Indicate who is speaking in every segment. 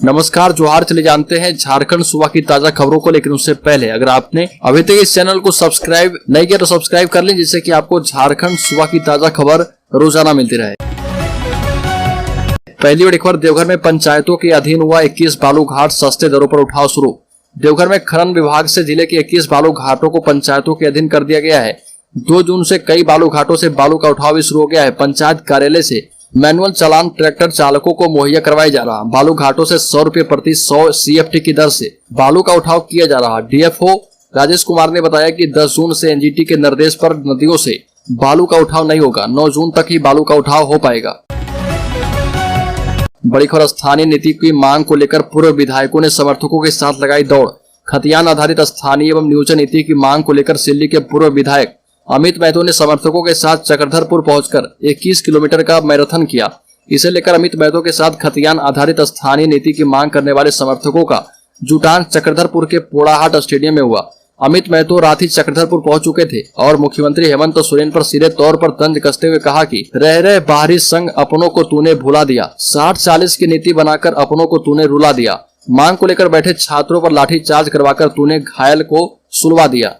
Speaker 1: नमस्कार, जोहार। चले जानते हैं झारखंड सूबा की ताजा खबरों को, लेकिन उससे पहले अगर आपने अभी तक इस चैनल को सब्सक्राइब नहीं किया तो सब्सक्राइब कर लें, जिससे कि आपको झारखंड सूबा की ताजा खबर रोजाना मिलती रहे। पहली बड़ी खबर, देवघर में पंचायतों के अधीन हुआ 21 बालू घाट सस्ते दरों पर उठाव शुरू। देवघर में खनन विभाग से जिले के 21 बालू घाटों को पंचायतों के अधीन कर दिया गया है। 2 जून से कई बालू घाटों से बालू का उठाव भी शुरू हो गया है। पंचायत कार्यालय से मैनुअल चालान ट्रैक्टर चालकों को मुहैया करवाया जा रहा। बालू घाटों से 100 रुपए प्रति 100 CFT की दर से बालू का उठाव किया जा रहा। DFO राजेश कुमार ने बताया कि 10 जून से NGT के निर्देश पर नदियों से बालू का उठाव नहीं होगा। 9 जून तक ही बालू का उठाव हो पाएगा। बड़ी खबर, स्थानीय नीति की मांग को लेकर पूर्व विधायकों ने समर्थकों के साथ लगाई दौड़। खतियान आधारित स्थानीय एवं नियोजन नीति की मांग को लेकर सिल्ली के पूर्व विधायक अमित महतो ने समर्थकों के साथ चक्रधरपुर पहुंचकर 21 किलोमीटर का मैराथन किया। इसे लेकर अमित महतो के साथ खतियान आधारित स्थानीय नीति की मांग करने वाले समर्थकों का जुटान चक्रधरपुर के पोड़ाहाट स्टेडियम में हुआ। अमित महतो रात ही चक्रधरपुर पहुंच चुके थे और मुख्यमंत्री हेमंत सोरेन पर सीधे तौर पर तंज कसते हुए कहा कि रह रहे बाहरी संग अपनों को तूने भुला दिया, 60-40 की नीति बनाकर अपनों को तूने रुला दिया, मांग को लेकर बैठे छात्रों पर लाठीचार्ज करवाकर तूने घायल को सुलवा दिया।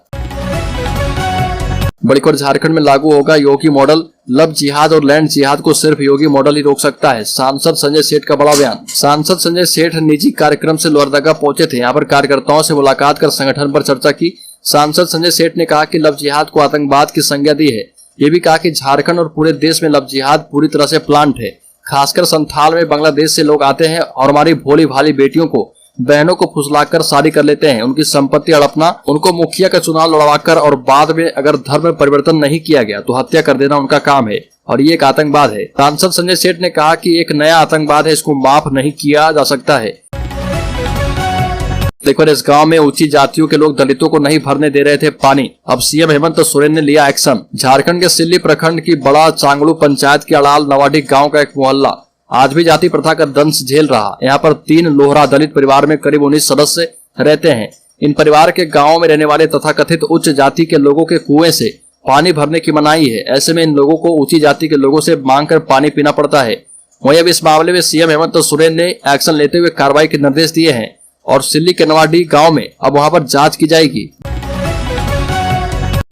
Speaker 1: बड़ी खबर, झारखंड में लागू होगा योगी मॉडल। लव जिहाद और लैंड जिहाद को सिर्फ योगी मॉडल ही रोक सकता है, सांसद संजय सेठ का बड़ा बयान। सांसद संजय सेठ निजी कार्यक्रम से लोहरदगा पहुंचे थे। यहाँ पर कार्यकर्ताओं से मुलाकात कर संगठन पर चर्चा की। सांसद संजय सेठ ने कहा कि लव जिहाद को आतंकवाद की संज्ञा दी है। ये भी कहा कि झारखंड और पूरे देश में लव जिहाद पूरी तरह से प्लांट है। खासकर संथाल में बांग्लादेश से लोग आते हैं और हमारी भोली भाली बेटियों को, बहनों को फुसलाकर शादी कर लेते हैं, उनकी संपत्ति हड़पना, उनको मुखिया का चुनाव लड़वाकर और बाद में अगर धर्म में परिवर्तन नहीं किया गया तो हत्या कर देना उनका काम है और ये एक आतंकवाद है। सांसद संजय सेठ ने कहा कि एक नया आतंकवाद है, इसको माफ नहीं किया जा सकता है। देखो, इस गांव में ऊंची जातियों के लोग दलितों को नहीं भरने दे रहे थे पानी। अब सीएम हेमंत सोरेन ने लिया एक्शन। झारखंड के सिल्ली प्रखंड की बड़ा चांगलू पंचायत के अड़ाल नवाडी गांव का एक मोहल्ला आज भी जाति प्रथा का दंश झेल रहा। यहाँ पर 3 लोहरा दलित परिवार में करीब 19 सदस्य रहते हैं। इन परिवार के गांव में रहने वाले तथाकथित उच्च जाति के लोगों के कुएं से पानी भरने की मनाही है। ऐसे में इन लोगों को ऊंची जाति के लोगों से मांग कर पानी पीना पड़ता है। वहीं अब इस मामले में सीएम हेमंत सोरेन ने एक्शन लेते हुए कार्रवाई के निर्देश दिए हैं और सिल्ली के नवाडी गाँव में अब वहाँ पर जाँच की जाएगी।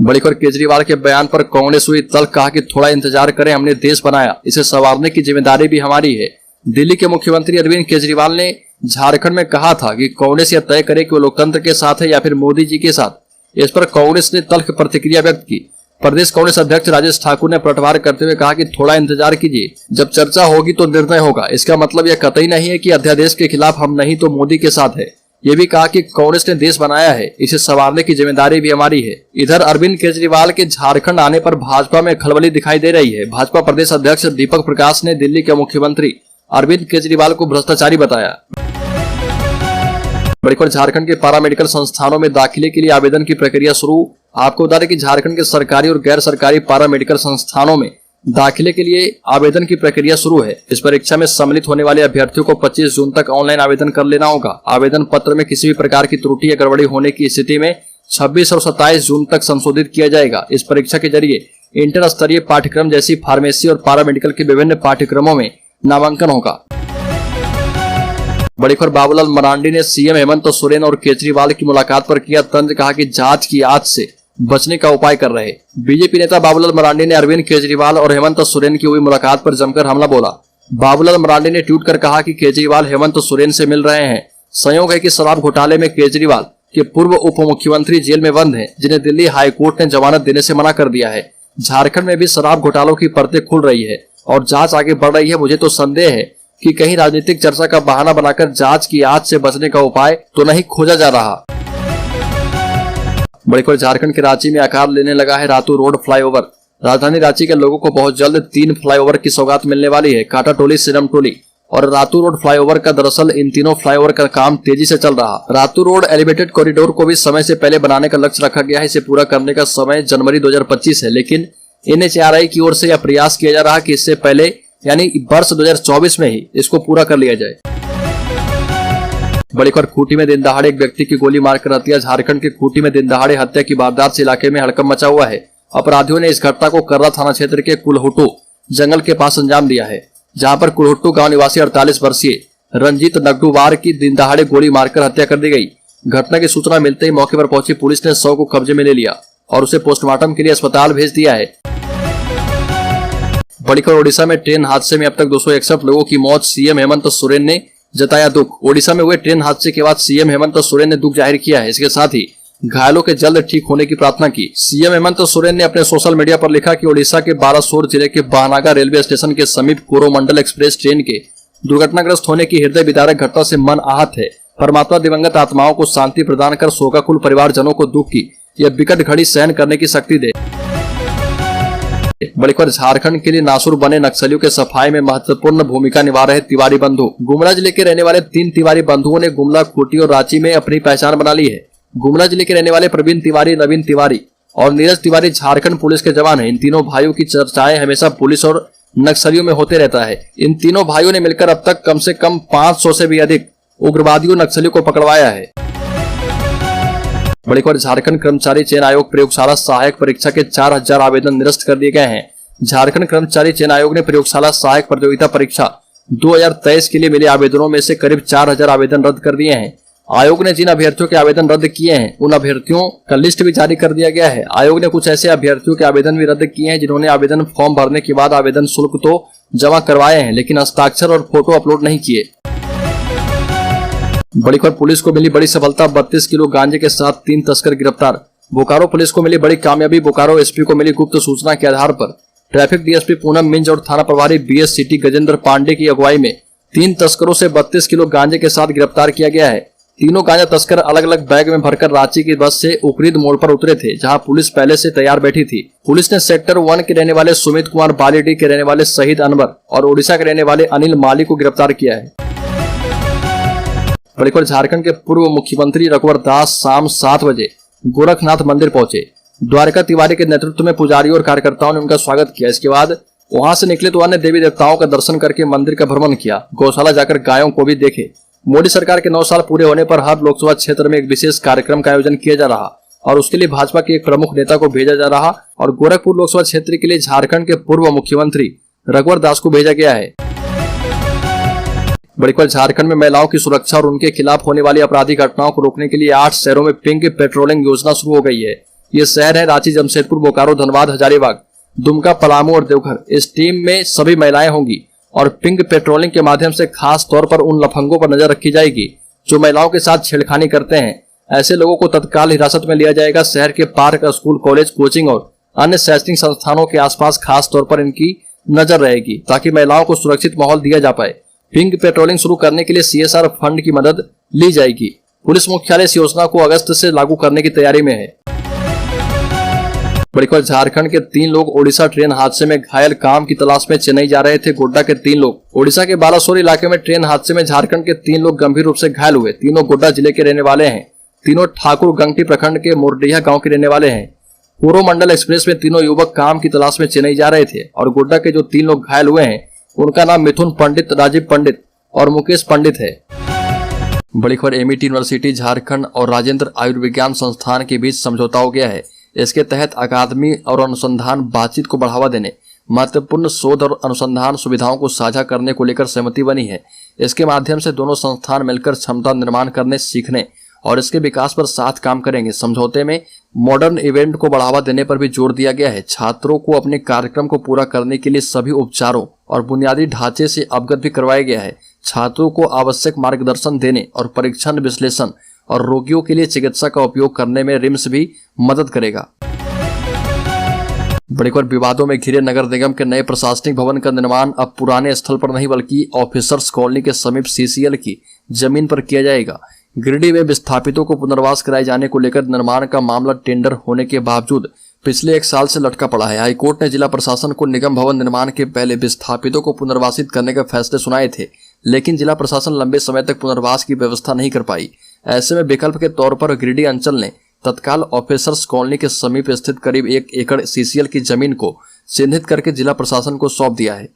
Speaker 1: बड़ी खबर, केजरीवाल के बयान पर कांग्रेस हुई तल्ख। कहा कि थोड़ा इंतजार करें, हमने देश बनाया, इसे संवारने की जिम्मेदारी भी हमारी है। दिल्ली के मुख्यमंत्री अरविंद केजरीवाल ने झारखंड में कहा था कि कांग्रेस यह तय करे कि वो लोकतंत्र के साथ है या फिर मोदी जी के साथ। इस पर कांग्रेस ने तल्ख प्रतिक्रिया व्यक्त की। प्रदेश कांग्रेस अध्यक्ष राजेश ठाकुर ने पलटवार करते हुए कहा कि थोड़ा इंतजार कीजिए, जब चर्चा होगी तो निर्णय होगा। इसका मतलब यह कतई नहीं है कि अध्यादेश के खिलाफ हम नहीं तो मोदी के साथ है। ये भी कहा कि कांग्रेस ने देश बनाया है, इसे संवारने की जिम्मेदारी भी हमारी है। इधर अरविंद केजरीवाल के झारखंड आने पर भाजपा में खलबली दिखाई दे रही है। भाजपा प्रदेश अध्यक्ष दीपक प्रकाश ने दिल्ली के मुख्यमंत्री अरविंद केजरीवाल को भ्रष्टाचारी बताया। बड़ी खबर, झारखंड के पारा मेडिकल संस्थानों में दाखिले के लिए आवेदन की प्रक्रिया शुरू। आपको बता दें कि झारखंड के सरकारी और गैर सरकारी पारा मेडिकल संस्थानों में दाखिले के लिए आवेदन की प्रक्रिया शुरू है। इस परीक्षा में सम्मिलित होने वाले अभ्यर्थियों को 25 जून तक ऑनलाइन आवेदन कर लेना होगा। आवेदन पत्र में किसी भी प्रकार की त्रुटि या गड़बड़ी होने की स्थिति में 26 और 27 जून तक संशोधित किया जाएगा। इस परीक्षा के जरिए इंटर स्तरीय पाठ्यक्रम जैसी फार्मेसी और पारामेडिकल के विभिन्न पाठ्यक्रमों में नामांकन होगा। बड़ी खबर, बाबूलाल मरांडी ने सीएम हेमंत सोरेन और केजरीवाल की मुलाकात पर किया तंज। कहा कि जांच की आंच से बचने का उपाय कर रहे। बीजेपी नेता बाबूलाल मरांडी ने अरविंद केजरीवाल और हेमंत सोरेन की हुई मुलाकात पर जमकर हमला बोला। बाबूलाल मरांडी ने ट्वीट कर कहा कि केजरीवाल हेमंत सोरेन से मिल रहे हैं। संयोग है कि शराब घोटाले में केजरीवाल के पूर्व उप मुख्यमंत्री जेल में बंद हैं, जिन्हें दिल्ली हाईकोर्ट ने जमानत देने से मना कर दिया है। झारखंड में भी शराब घोटालों की परतें खुल रही है और जांच आगे बढ़ रही है। मुझे तो संदेह है कि कहीं राजनीतिक चर्चा का बहाना बनाकर जांच की आंच से बचने का उपाय तो नहीं खोजा जा रहा। बड़ी खबर, झारखंड के रांची में आकार लेने लगा है रातू रोड फ्लाईओवर। राजधानी रांची के लोगों को बहुत जल्द 3 फ्लाईओवर की सौगात मिलने वाली है। काटा टोली, सिरम टोली और रातू रोड फ्लाईओवर का दरअसल इन तीनों फ्लाईओवर का काम तेजी से चल रहा। रातू रोड एलिवेटेड कॉरिडोर को भी समय से पहले बनाने का लक्ष्य रखा गया है। इसे पूरा करने का समय जनवरी 2025 है, लेकिन NHAI की ओर से यह प्रयास किया जा रहा है कि इससे पहले यानी वर्ष 2024 में ही इसको पूरा कर लिया जाए। बड़ी खबर, खूंटी में दिन दहाड़े एक व्यक्ति की गोली मारकर हत्या। झारखंड के खूंटी में दिन दहाड़े हत्या की वारदात से इलाके में हड़कंप मचा हुआ है। अपराधियों ने इस घटना को कर्रा थाना क्षेत्र के कुलहुटू जंगल के पास अंजाम दिया है, जहां पर कुलहुटू गांव निवासी 48 वर्षीय रंजीत नगडूवार की दिन दहाड़े गोली मारकर हत्या कर दी गई। घटना की सूचना मिलते ही मौके पर पहुंची पुलिस ने शव को कब्जे में ले लिया और उसे पोस्टमार्टम के लिए अस्पताल भेज दिया है। बड़ी खबर ओडिशा में ट्रेन हादसे में अब तक 261 लोगों की मौत, सीएम हेमंत सोरेन ने जताया दुख। ओडिशा में हुए ट्रेन हादसे के बाद सीएम हेमंत सोरेन ने दुख जाहिर किया है। इसके साथ ही घायलों के जल्द ठीक होने की प्रार्थना की। सीएम हेमंत सोरेन ने अपने सोशल मीडिया पर लिखा कि ओडिशा के बालासोर जिले के बाहनागा रेलवे स्टेशन के समीप कोरोमंडल एक्सप्रेस ट्रेन के दुर्घटनाग्रस्त होने की हृदय विदारक घटना से मन आहत है। परमात्मा दिवंगत आत्माओं को शांति प्रदान कर शोकाकुल परिवारजनों को दुख की यह विकट घड़ी सहन करने की शक्ति दे। बड़ी खबर झारखंड के लिए नासुर बने नक्सलियों के सफाई में महत्वपूर्ण भूमिका निभा रहे तिवारी बंधु। गुमला जिले के रहने वाले 3 तिवारी बंधुओं ने गुमला, खूंटी और रांची में अपनी पहचान बना ली है। गुमला जिले के रहने वाले प्रवीण तिवारी, नवीन तिवारी और नीरज तिवारी झारखंड पुलिस के जवान हैं। इन तीनों भाइयों की चर्चाएं हमेशा पुलिस और नक्सलियों में होते रहता है। इन तीनों भाइयों ने मिलकर अब तक कम से कम 500 से भी अधिक उग्रवादियों नक्सलियों को पकड़वाया है। बड़ी खबर झारखंड कर्मचारी चयन आयोग प्रयोगशाला सहायक परीक्षा के 4000 आवेदन निरस्त कर दिए गए हैं। झारखंड कर्मचारी चयन आयोग ने प्रयोगशाला सहायक प्रतियोगिता परीक्षा 2023 के लिए मिले आवेदनों में से करीब 4000 आवेदन रद्द कर दिए हैं। आयोग ने जिन अभ्यर्थियों के आवेदन रद्द किए हैं उन अभ्यर्थियों का लिस्ट भी जारी कर दिया गया है। आयोग ने कुछ ऐसे अभ्यर्थियों के आवेदन भी रद्द किए हैं जिन्होंने आवेदन फॉर्म भरने के बाद आवेदन शुल्क तो जमा करवाए हैं लेकिन हस्ताक्षर और फोटो अपलोड नहीं किए। बड़ी खबर पुलिस को मिली बड़ी सफलता, 32 किलो गांजे के साथ 3 तस्कर गिरफ्तार। बोकारो पुलिस को मिली बड़ी कामयाबी। बोकारो एसपी को मिली गुप्त सूचना के आधार पर ट्रैफिक डीएसपी पूनम मिंज और थाना प्रभारी बीएस सिटी गजेंद्र पांडे की अगुवाई में 3 तस्करों से 32 किलो गांजे के साथ गिरफ्तार किया गया है। तीनों गांजा तस्कर अलग अलग बैग में भरकर रांची की बस से उकरीद मोड़ पर उतरे थे, जहां पुलिस पहले से तैयार बैठी थी। पुलिस ने सेक्टर 1 के रहने वाले सुमित कुमार, बालीडी के रहने वाले शहीद अनवर और ओडिशा के रहने वाले अनिल माली को गिरफ्तार किया है। बड़ी खबर झारखंड के पूर्व मुख्यमंत्री रघुवर दास शाम 7 बजे गोरखनाथ मंदिर पहुंचे। द्वारका तिवारी के नेतृत्व में पुजारियों और कार्यकर्ताओं ने उनका स्वागत किया। इसके बाद वहां से निकले तो अन्य देवी देवताओं का दर्शन करके मंदिर का भ्रमण किया। गौशाला जाकर गायों को भी देखे। मोदी सरकार के 9 साल पूरे होने पर हर लोकसभा क्षेत्र में एक विशेष कार्यक्रम का आयोजन किया जा रहा और उसके लिए भाजपा के एक प्रमुख नेता को भेजा जा रहा और गोरखपुर लोकसभा क्षेत्र के लिए झारखंड के पूर्व मुख्यमंत्री रघुवर दास को भेजा गया है। बड़ी खबर झारखंड में महिलाओं की सुरक्षा और उनके खिलाफ होने वाली आपराधिक घटनाओं को रोकने के लिए 8 शहरों में पिंक पेट्रोलिंग योजना शुरू हो गई है। ये शहर है रांची, जमशेदपुर, बोकारो, धनबाद, हजारीबाग, दुमका, पलामू और देवघर। इस टीम में सभी महिलाएं होंगी और पिंक पेट्रोलिंग के माध्यम से खास तौर पर उन लफंगों पर नजर रखी जाएगी जो महिलाओं के साथ छेड़खानी करते हैं। ऐसे लोगों को तत्काल हिरासत में लिया जाएगा। शहर के पार्क, स्कूल, कॉलेज, कोचिंग और अन्य शैक्षणिक संस्थानों के आसपास खास तौर पर इनकी नजर रहेगी ताकि महिलाओं को सुरक्षित माहौल दिया जा पाए। पिंक पेट्रोलिंग शुरू करने के लिए CSR फंड की मदद ली जाएगी। पुलिस मुख्यालय इस योजना को अगस्त से लागू करने की तैयारी में है। बड़ी खबर झारखंड के 3 लोग ओडिशा ट्रेन हादसे में घायल, काम की तलाश में चेन्नई जा रहे थे। गोड्डा के 3 लोग। ओडिशा के बालासोर इलाके में ट्रेन हादसे में झारखंड के 3 लोग गंभीर रूप से घायल हुए। तीनों गोड्डा जिले के रहने वाले हैं। तीनों ठाकुर गंगटी प्रखंड के मोरडीहा गांव के रहने वाले हैं। कोरोमंडल एक्सप्रेस में तीनों युवक काम की तलाश में चेन्नई जा रहे थे और गोड्डा के जो 3 लोग घायल हुए हैं उनका नाम मिथुन पंडित, राजीव पंडित और मुकेश पंडित है। बड़ी खबर एमईटी यूनिवर्सिटी झारखंड और राजेंद्र आयुर्विज्ञान संस्थान के बीच समझौता हो गया है। इसके तहत अकादमी और अनुसंधान बातचीत को बढ़ावा देने, महत्वपूर्ण शोध और अनुसंधान सुविधाओं को साझा करने को लेकर सहमति बनी है। इसके माध्यम से दोनों संस्थान मिलकर क्षमता निर्माण करने, सीखने और इसके विकास पर साथ काम करेंगे। समझौते में मॉडर्न इवेंट को बढ़ावा देने पर भी जोर दिया गया है। छात्रों को अपने कार्यक्रम को पूरा करने के लिए सभी उपचारों और बुनियादी ढांचे से अवगत भी करवाया गया है। छात्रों को आवश्यक मार्गदर्शन देने और परीक्षण विश्लेषण और रोगियों के लिए चिकित्सा का उपयोग करने में रिम्स भी मदद करेगा। बड़ी खबर विवादों में घिरे नगर निगम के नए प्रशासनिक भवन का निर्माण अब पुराने स्थल पर नहीं बल्कि ऑफिसर्स कॉलोनी के समीप CCL की जमीन पर किया जाएगा। गिरिडीह में विस्थापितों को पुनर्वास कराए जाने को लेकर निर्माण का मामला टेंडर होने के बावजूद पिछले 1 साल से लटका पड़ा है। हाईकोर्ट ने जिला प्रशासन को निगम भवन निर्माण के पहले विस्थापितों को पुनर्वासित करने के फैसले सुनाए थे, लेकिन जिला प्रशासन लंबे समय तक पुनर्वास की व्यवस्था नहीं कर पाई। ऐसे में विकल्प के तौर पर गिरिडीह अंचल ने तत्काल ऑफिसर्स कॉलोनी के समीप स्थित करीब 1 एकड़ CCL की जमीन को चिन्हित करके जिला प्रशासन को सौंप दिया है।